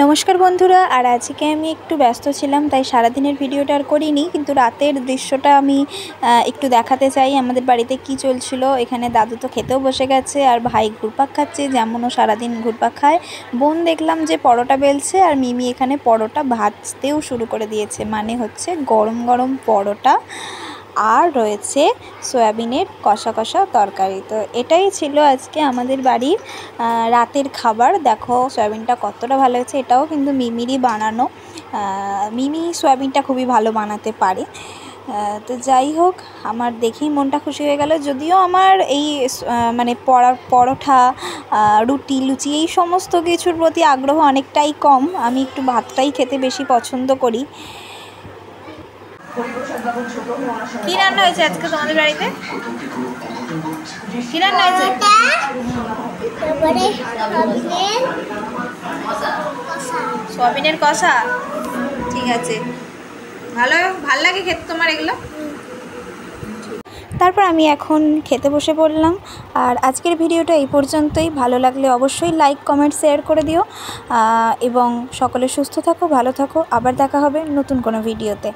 নমস্কার বন্ধুরা। আর আজকে আমি একটু ব্যস্ত ছিলাম, তাই সারাদিনের ভিডিওটা আর করিনি, কিন্তু রাতের দৃশ্যটা আমি একটু দেখাতে চাই। আমাদের বাড়িতে কি চলছিল। এখানে দাদু তো খেতেও বসে গেছে, আর ভাই ঘুরপাক খাচ্ছে, যেমনও সারাদিন ঘুরপাক খায়। বোন দেখলাম যে পরোটা বেলছে, আর মিমি এখানে পরোটা ভাজতেও শুরু করে দিয়েছে, মানে হচ্ছে গরম গরম পরোটা, আর রয়েছে সয়াবিনের কষা কষা তরকারি। তো এটাই ছিল আজকে আমাদের বাড়ির রাতের খাবার। দেখো সয়াবিনটা কতটা ভালো হয়েছে। এটাও কিন্তু মিমিরই বানানো। মিমি সয়াবিনটা খুবই ভালো বানাতে পারে। তো যাই হোক, আমার দেখেই মনটা খুশি হয়ে গেল। যদিও আমার এই মানে পরোটা, রুটি, লুচি এই সমস্ত কিছুর প্রতি আগ্রহ অনেকটাই কম। আমি একটু ভাতটাই খেতে বেশি পছন্দ করি। কি রান্না হয়েছে আজকে তোমাদের বাড়িতে? কি রান্না হয়েছে? সয়াবিনের কষা। ঠিক আছে, ভাল লাগে খেতে তোমার এগুলো? তারপর আমি এখন খেতে বসে পড়লাম। আর আজকের ভিডিওটা এই পর্যন্তই। ভালো লাগলে অবশ্যই লাইক, কমেন্ট, শেয়ার করে দিও। এবং সকলে সুস্থ থাকো, ভালো থাকো। আবার দেখা হবে নতুন কোনো ভিডিওতে।